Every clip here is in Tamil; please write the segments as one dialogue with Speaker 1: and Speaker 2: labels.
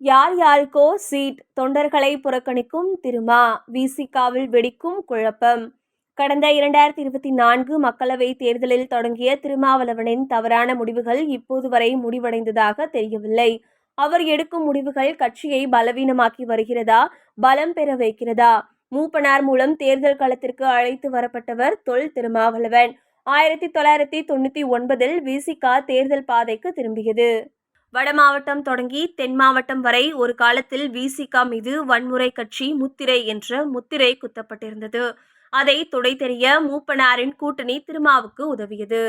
Speaker 1: யார் யாருக்கோ சீட், தொண்டர்களை புறக்கணிக்கும் திருமா, விசிகாவில் வெடிக்கும் குழப்பம். கடந்த 2024 மக்களவை தேர்தலில் தொடங்கிய திருமாவளவனின் தவறான முடிவுகள் இப்போது வரை முடிவடைந்ததாக தெரியவில்லை. அவர் எடுக்கும் முடிவுகள் கட்சியை பலவீனமாக்கி வருகிறதா, பலம் பெற வைக்கிறதா? மூப்பனார் மூலம் தேர்தல் களத்திற்கு அழைத்து வரப்பட்டவர் தொல் திருமாவளவன். 1999 விசிக தேர்தல் பாதைக்கு திரும்பியது. வட மாவட்டம் தொடங்கி தென் மாவட்டம் வரை ஒரு காலத்தில் விசிக மீது வன்முறை கட்சி முத்திரை என்ற முத்திரை குத்தப்பட்டிருந்தது. அதை துடைத்தெறிய மூப்பனாரின் கூட்டணி திருமாவுக்கு உதவியது.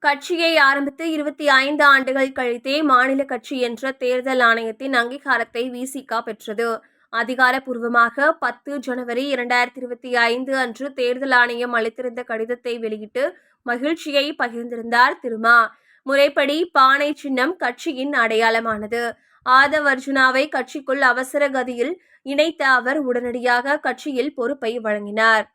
Speaker 1: கட்சியை ஆரம்பித்து 25 ஆண்டுகள் கழித்தே மாநில கட்சி என்ற தேர்தல் ஆணையத்தின் அங்கீகாரத்தை விசிக பெற்றது. அதிகாரப்பூர்வமாக 10 ஜனவரி 2025 அன்று தேர்தல் ஆணையம் அளித்திருந்த கடிதத்தை வெளியிட்டு மகிழ்ச்சியை பகிர்ந்திருந்தார் திருமா. முறைப்படி பானை சின்னம் கட்சியின் அடையாளமானது. ஆதவ் அர்ஜுனாவை கட்சிக்குள் அவசர கதியில் இணைத்த அவர் உடனடியாக கட்சியில் பொறுப்பை வழங்கினார்.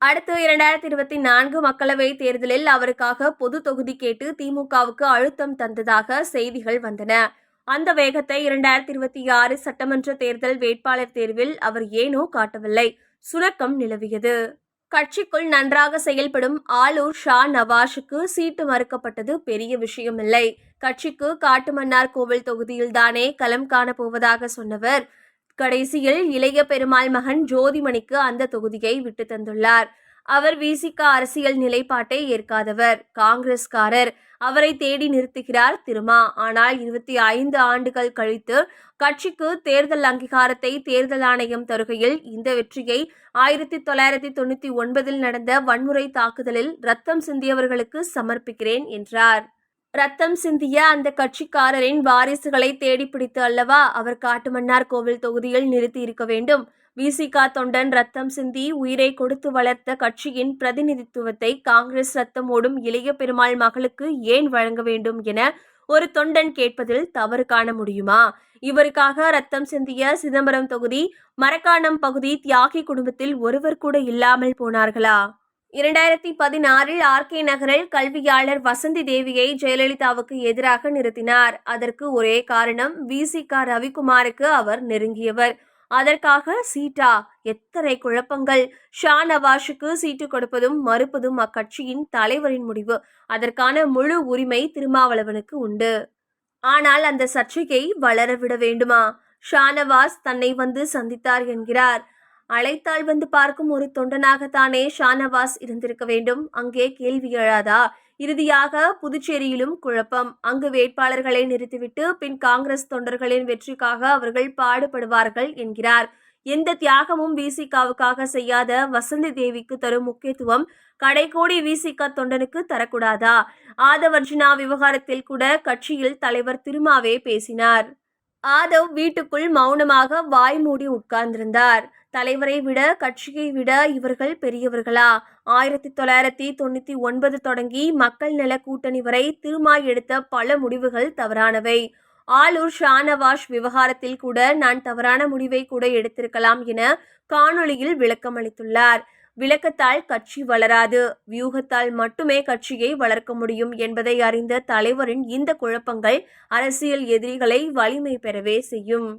Speaker 1: அடுத்து 2024 மக்களவை தேர்தலில் அவருக்காக பொது தொகுதி கேட்டு திமுகவுக்கு அழுத்தம் தந்ததாக செய்திகள் வந்தன. அந்த வேகத்தை 2026 சட்டமன்ற தேர்தல் வேட்பாளர் தேர்வில் அவர் ஏனோ காட்டவில்லை. சுணக்கம் நிலவியது. கட்சிக்குள் நன்றாக செயல்படும் ஆளூர் ஷா நவாஸுக்கு சீட்டு மறுக்கப்பட்டது பெரிய விஷயமில்லை. கட்சிக்கு காட்டுமன்னார் கோவில் தொகுதியில்தானே களம் காணப்போவதாக சொன்னவர் கடைசியில் இளைய பெருமாள் மகன் ஜோதிமணிக்கு அந்த தொகுதியை விட்டு தந்துள்ளார். அவர் விசிக அரசியல் நிலைப்பாட்டை ஏற்காதவர், காங்கிரஸ்காரர். அவரை தேடி நிறுத்துகிறார் திருமா. ஆனால் 25 ஆண்டுகள் கழித்து கட்சிக்கு தேர்தல் அங்கீகாரத்தை தேர்தல் ஆணையம் தருகையில் இந்த வெற்றியை 1999 நடந்த வன்முறை தாக்குதலில் ரத்தம் சிந்தியவர்களுக்கு சமர்ப்பிக்கிறேன் என்றார். ரத்தம் சிந்திய அந்த கட்சிக்காரரின் வாரிசுகளை தேடி பிடித்து அல்லவா அவர் காட்டுமன்னார் கோவில் தொகுதியில் நிறுத்தி இருக்க வேண்டும். விசிக தொண்டன் ரத்தம் சிந்தி உயிரை கொடுத்து வளர்த்த கட்சியின் பிரதிநிதித்துவத்தை காங்கிரஸ் ரத்தம் ஓடும் இளைய பெருமாள் மகளுக்கு ஏன் வழங்க வேண்டும் என ஒரு தொண்டன் கேட்பதில் தவறு காண முடியுமா? இவருக்காக ரத்தம் சிந்திய சிதம்பரம் தொகுதி, மரக்காணம் பகுதி தியாகி குடும்பத்தில் ஒருவர் கூட இல்லாமல் போனார்களா? 2016 RK நகரில் கல்வியாளர் வசந்தி தேவியை ஜெயலலிதாவுக்கு எதிராக நிறுத்தினார். அதற்கு ஒரே காரணம், விசிக ரவிக்குமாருக்கு அவர் நெருங்கியவர். அதற்காக சீட்டா? எத்தனை குழப்பங்கள்! ஷா நவாஸுக்கு சீட்டு கொடுப்பதும் மறுப்பதும் அக்கட்சியின் தலைவரின் முடிவு. அதற்கான முழு உரிமை திருமாவளவனுக்கு உண்டு. ஆனால் அந்த சர்ச்சையை வளரவிட வேண்டுமா? ஷா நவாஸ் தன்னை வந்து சந்தித்தார் என்கிறார். அழைத்தால் வந்து பார்க்கும் ஒரு தொண்டனாகத்தானே ஷா நவாஸ் இருந்திருக்க வேண்டும். அங்கே கேள்வி எழாதா? இறுதியாக புதுச்சேரியிலும் குழப்பம். அங்கு வேட்பாளர்களை நிறுத்திவிட்டு பின் காங்கிரஸ் தொண்டர்களின் வெற்றிக்காக அவர்கள் பாடுபடுவார்கள் என்கிறார். எந்த தியாகமும் விசிகவுக்காக செய்யாத வசந்தி தேவிக்கு தரும் முக்கியத்துவம் கடைக்கோடி விசிக தொண்டனுக்கு தரக்கூடாதா? ஆதவ் அர்ஜுனா விவகாரத்தில் கூட கட்சியில் தலைவர் திருமாவே பேசினார். ஆதவ் வீட்டுக்குள் மௌனமாக வாய் மூடி உட்கார்ந்திருந்தார். தலைவரை விட கட்சியை விட இவர்கள் பெரியவர்களா? 1999 தொடங்கி மக்கள் நல கூட்டணி வரை திருமா எடுத்த பல முடிவுகள் தவறானவை. ஆளூர் ஷா நவாஸ் விவகாரத்தில் கூட நான் தவறான முடிவை கூட எடுத்திருக்கலாம் என காணொளியில் விளக்கம் அளித்துள்ளார். விளக்கத்தால் கட்சி வளராது, வியூகத்தால் மட்டுமே கட்சியை வளர்க்க முடியும் என்பதை அறிந்த தலைவரின் இந்த குழப்பங்கள் அரசியல் எதிரிகளை வலிமை பெறவே செய்யும்.